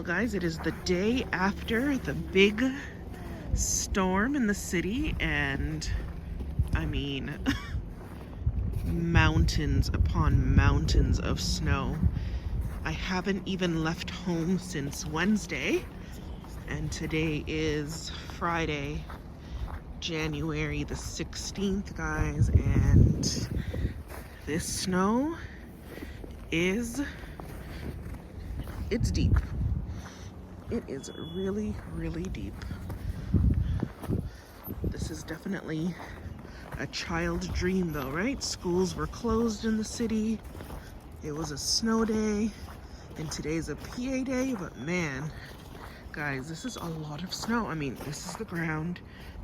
guys, it is the day after the big storm in the city, and I mean, mountains upon mountains of snow. I haven't even left home since Wednesday, and today is Friday, January the 16th, guys, and this snow it's deep. It is really, really deep. This is definitely a child dream though, right? Schools were closed in the city. It was a snow day, and today's a PA day, but man, guys, this is a lot of snow. I mean, this is the ground,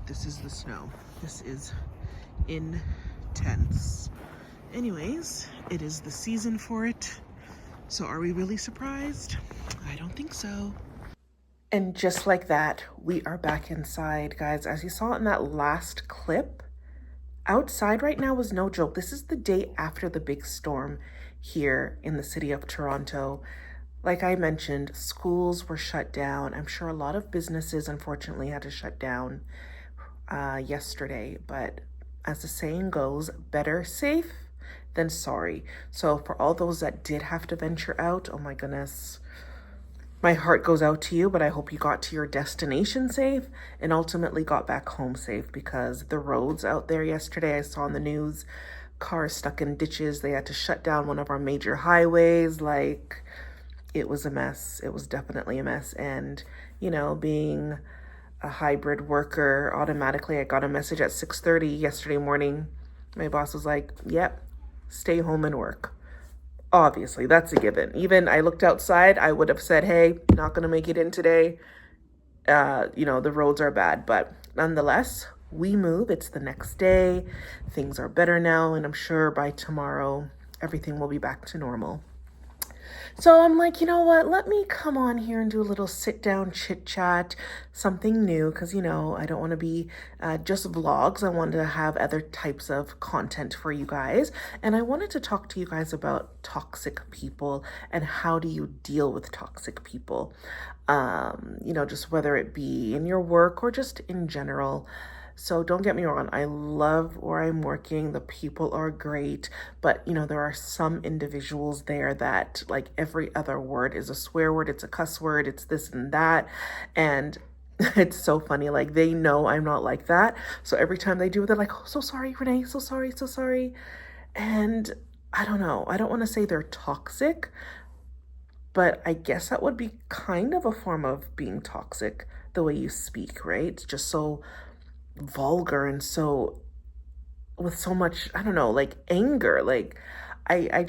this is the snow. This is intense. Anyways, it is the season for it. So are we really surprised? I don't think so. And just like that, we are back inside, guys. As you saw in that last clip, outside right now was no joke. This is the day after the big storm here in the city of Toronto. Like I mentioned, schools were shut down. I'm sure a lot of businesses, unfortunately, had to shut down yesterday. But as the saying goes, better safe than sorry. So for all those that did have to venture out, oh my goodness, my heart goes out to you, but I hope you got to your destination safe and ultimately got back home safe, because the roads out there yesterday, I saw on the news, cars stuck in ditches. They had to shut down one of our major highways. Like, it was a mess. It was definitely a mess. And, you know, being a hybrid worker, automatically I got a message at 6:30 yesterday morning. My boss was like, yep, stay home and work. Obviously, that's a given. Even I looked outside, I would have said, hey, not going to make it in today. The roads are bad. But nonetheless, we move. It's the next day. Things are better now. And I'm sure by tomorrow, everything will be back to normal. So I'm like, you know what? Let me come on here and do a little sit down chit chat, something new, because, I don't want to be just vlogs. I wanted to have other types of content for you guys. And I wanted to talk to you guys about toxic people and how do you deal with toxic people, just whether it be in your work or just in general. So don't get me wrong, I love where I'm working. The people are great, but there are some individuals there that, like, every other word is a swear word, it's a cuss word, it's this and that. And it's so funny, like, they know I'm not like that. So every time they do it, they're like, oh, so sorry, Renee, so sorry, so sorry. And I don't know, I don't want to say they're toxic, but I guess that would be kind of a form of being toxic, the way you speak, right? It's just so vulgar and so with so much, I don't know, like anger. Like I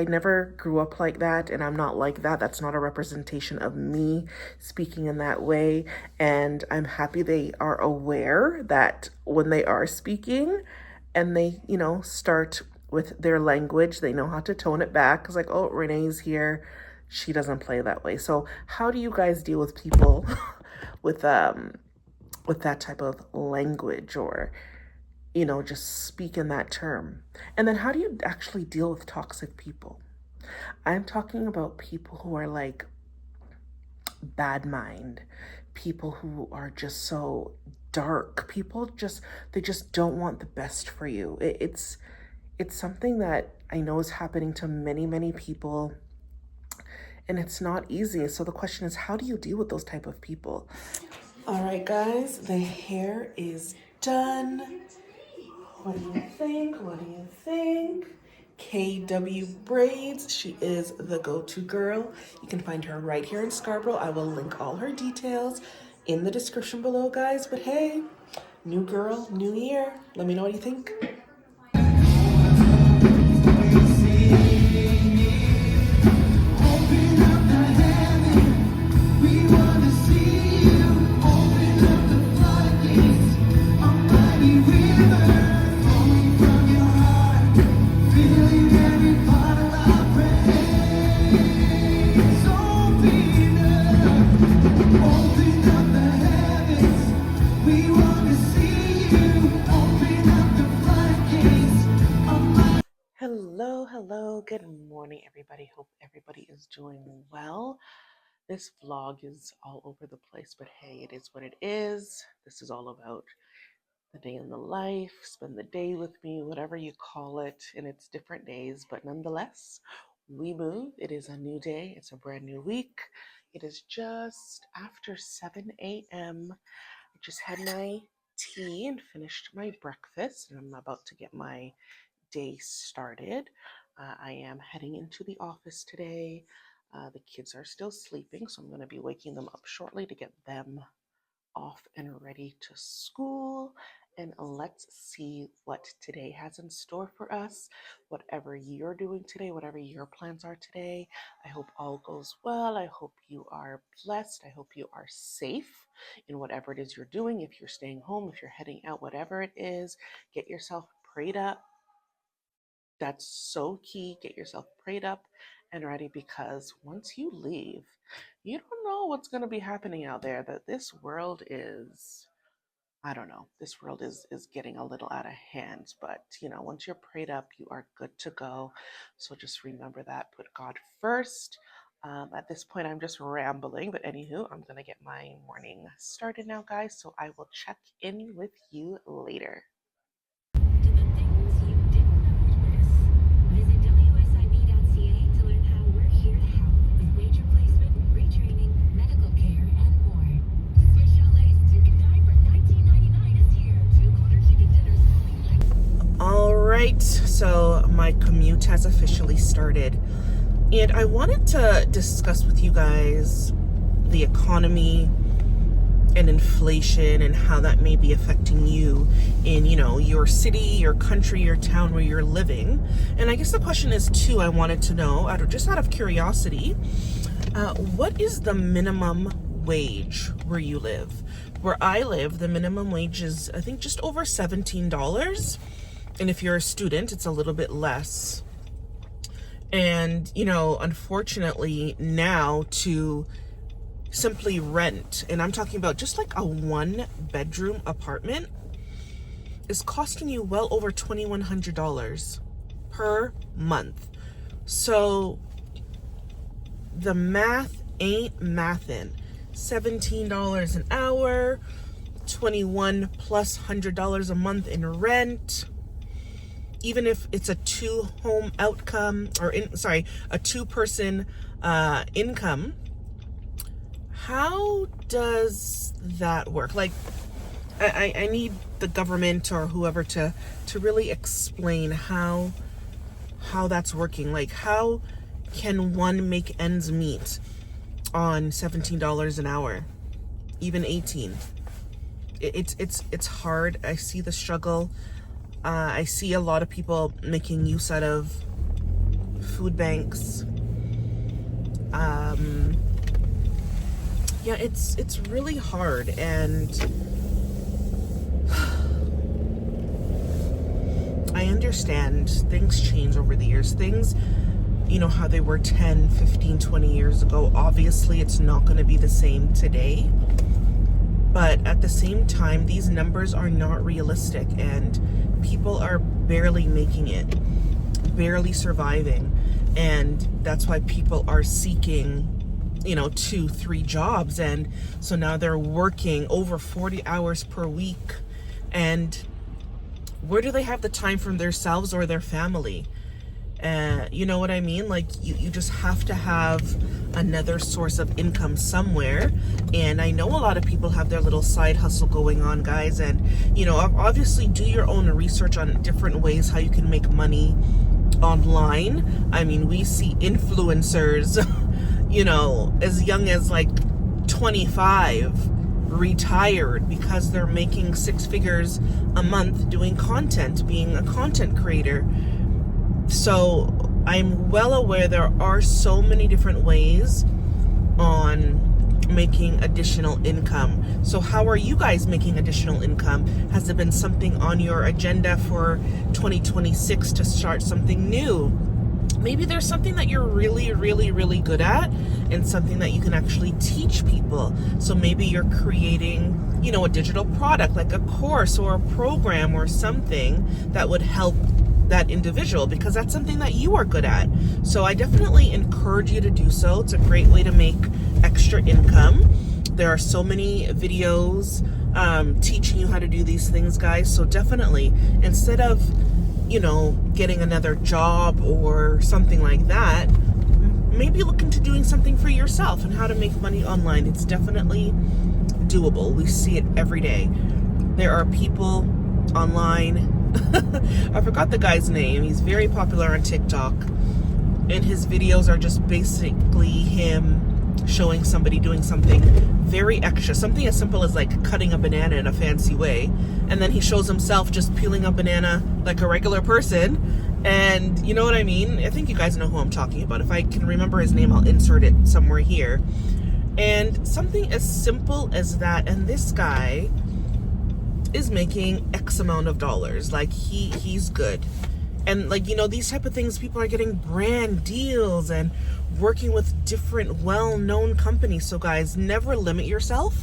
never grew up like that, and I'm not like that. That's not a representation of me speaking in that way. And I'm happy they are aware that when they are speaking and they, start with their language, they know how to tone it back. It's like, oh, Renee's here, she doesn't play that way. So how do you guys deal with people with that type of language, or just speak in that term? And then how do you actually deal with toxic people? I'm talking about people who are like bad mind, people who are just so dark, they just don't want the best for you. It's something that I know is happening to many, many people, and it's not easy. So the question is, how do you deal with those type of people? All right, guys, the hair is done. What do you think? What do you think? KW Braids. She is the go-to girl. You can find her right here in Scarborough. I will link all her details in the description below, guys. But hey, new girl, new year. Let me know what you think. Hello, good morning, everybody. Hope everybody is doing well. This vlog is all over the place, but hey, it is what it is. This is all about the day in the life, spend the day with me, whatever you call it, and it's different days, but nonetheless, we move. It is a new day, it's a brand new week. It is just after 7 a.m. I just had my tea and finished my breakfast, and I'm about to get my day started. I am heading into the office today. The kids are still sleeping, so I'm going to be waking them up shortly to get them off and ready to school. And let's see what today has in store for us. Whatever you're doing today, whatever your plans are today, I hope all goes well. I hope you are blessed. I hope you are safe in whatever it is you're doing. If you're staying home, if you're heading out, whatever it is, get yourself prayed up. That's so key. Get yourself prayed up and ready, because once you leave, you don't know what's going to be happening out there. That this world is, I don't know, this world is getting a little out of hand. But once you're prayed up, you are good to go. So just remember that. Put God first. At this point, I'm just rambling, but anywho, I'm going to get my morning started now, guys. So I will check in with you later. Alright, so my commute has officially started, and I wanted to discuss with you guys the economy and inflation and how that may be affecting you in, your city, your country, your town where you're living. And I guess the question is too, I wanted to know, just out of curiosity, what is the minimum wage where you live? Where I live, the minimum wage is, I think, just over $17. And if you're a student, it's a little bit less. And, unfortunately now to simply rent, and I'm talking about just like a 1-bedroom apartment, is costing you well over $2,100 per month. So the math ain't mathin'. $17 an hour, $21 plus $100 a month in rent. Even if it's a 2-home outcome, or a 2-person income, how does that work? Like, I need the government or whoever to really explain how that's working. Like, how can one make ends meet on $17 an hour, even 18? It's hard. I see the struggle. I see a lot of people making use out of food banks. Yeah, it's really hard, and I understand things change over the years. Things, how they were 10, 15, 20 years ago. Obviously, it's not going to be the same today. But at the same time, these numbers are not realistic, and people are barely making it, barely surviving. And that's why people are seeking, 2-3 jobs. And so now they're working over 40 hours per week. And where do they have the time for themselves or their family? You know what I mean? Like, you just have to have another source of income somewhere. And I know a lot of people have their little side hustle going on, guys. And, obviously do your own research on different ways how you can make money online. I mean, we see influencers, as young as like 25, retired because they're making 6 figures a month doing content, being a content creator. So I'm well aware there are so many different ways on making additional income. So how are you guys making additional income? Has there been something on your agenda for 2026 to start something new? Maybe there's something that you're really, really, really good at, and something that you can actually teach people. So maybe you're creating, a digital product, like a course or a program or something that would help that individual, because that's something that you are good at. So I definitely encourage you to do so. It's a great way to make extra income. There are so many videos teaching you how to do these things, guys. So definitely, instead of, you know, getting another job or something like that, maybe look into doing something for yourself and how to make money online. It's definitely doable. We see it every day. There are people online. I forgot the guy's name. He's very popular on TikTok, and his videos are just basically him showing somebody doing something very extra, something as simple as like cutting a banana in a fancy way, and then he shows himself just peeling a banana like a regular person. And you know what I mean? I think you guys know who I'm talking about. If I can remember his name, I'll insert it somewhere here. And something as simple as that, and this guy is making X amount of dollars. Like he's good. And like, you know, these type of things, people are getting brand deals and working with different well-known companies. So guys, never limit yourself.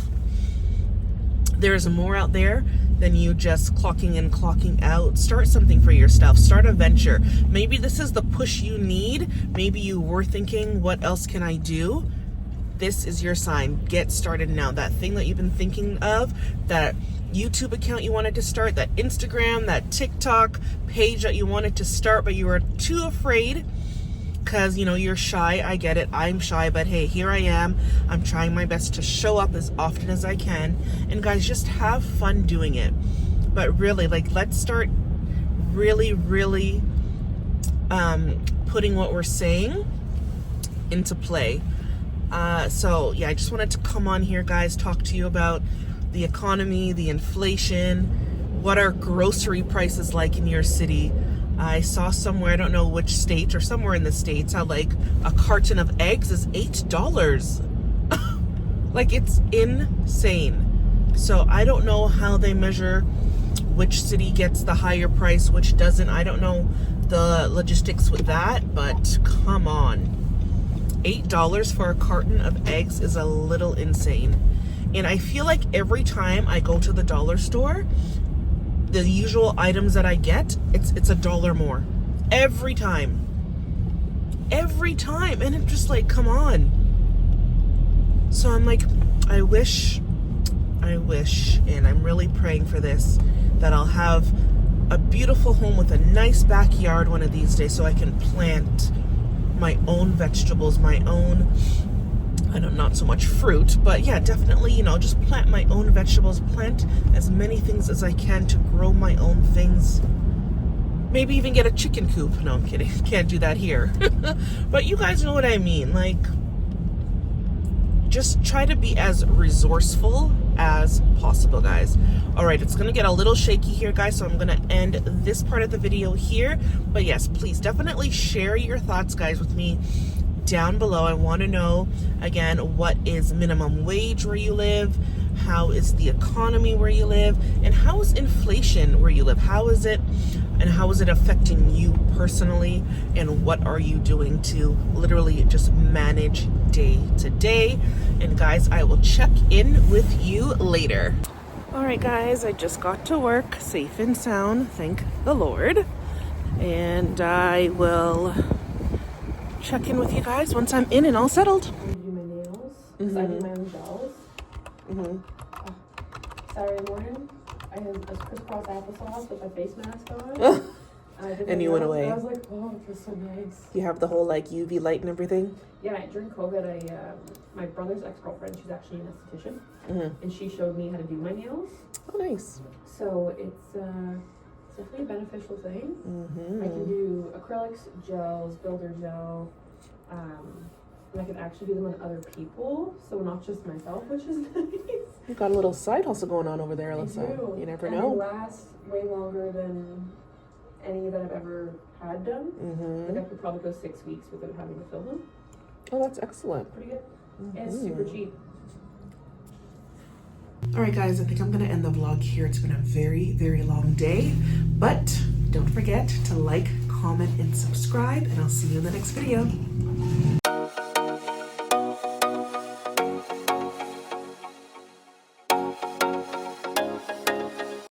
There's more out there than you just clocking in, clocking out. Start something for yourself. Start a venture. Maybe this is the push you need. Maybe you were thinking, what else can I do? This is your sign. Get started now. That thing that you've been thinking of, that YouTube account you wanted to start, that Instagram, that TikTok page that you wanted to start, but you were too afraid because, you know, you're shy. I get it. I'm shy, but hey, here I am. I'm trying my best to show up as often as I can. And guys, just have fun doing it. But really, like, let's start really putting what we're saying into play. So yeah, I just wanted to come on here, guys, talk to you about the economy, the inflation, what are grocery prices like in your city. I saw somewhere, I don't know which state, or somewhere in the States, how like a carton of eggs is $8. Like, it's insane. So I don't know how they measure which city gets the higher price, which doesn't. I don't know the logistics with that, but come on. $8 for a carton of eggs is a little insane. And I feel like every time I go to the dollar store, the usual items that I get, it's $1 more. Every time. And I'm just like, come on. So I'm like, I wish, and I'm really praying for this, that I'll have a beautiful home with a nice backyard one of these days, so I can plant my own vegetables, my own, I don't, not so much fruit, but yeah, definitely, you know, just plant my own vegetables, plant as many things as I can to grow my own things. Maybe even get a chicken coop. No, I'm kidding. Can't do that here. But you guys know what I mean. Like, just try to be as resourceful as possible, guys. All right, it's gonna get a little shaky here, guys, so I'm gonna end this part of the video here. But yes, please definitely share your thoughts, guys, with me down below. I want to know, again, what is minimum wage where you live? How is the economy where you live? And how is inflation where you live? How is it, and how is it affecting you personally? And what are you doing to literally just manage day to day? And guys, I will check in with you later. All right, guys, I just got to work safe and sound, thank the Lord. And I will check in with you guys once I'm in and all settled. I'm gonna do my nails because I do my own gels. Saturday morning, I had a crisscross applesauce with my face mask on. And you went away. I was like, oh, it feels so nice. You have the whole like UV light and everything? Yeah, during COVID, my brother's ex-girlfriend, she's actually an esthetician, and she showed me how to do my nails. Oh, nice. So it's definitely a beneficial thing. I can do acrylics, gels, builder gel, and I can actually do them on other people, so not just myself, which is nice. You've got a little side hustle going on over there, Alyssa. I do. You never and know. They last way longer than any that I've ever had done. Like I could probably go 6 weeks without having to fill them. Oh, that's excellent. Pretty good. And it's super cheap. All right, guys, I think I'm going to end the vlog here. It's been a very, very long day, but don't forget to like, comment, and subscribe, and I'll see you in the next video.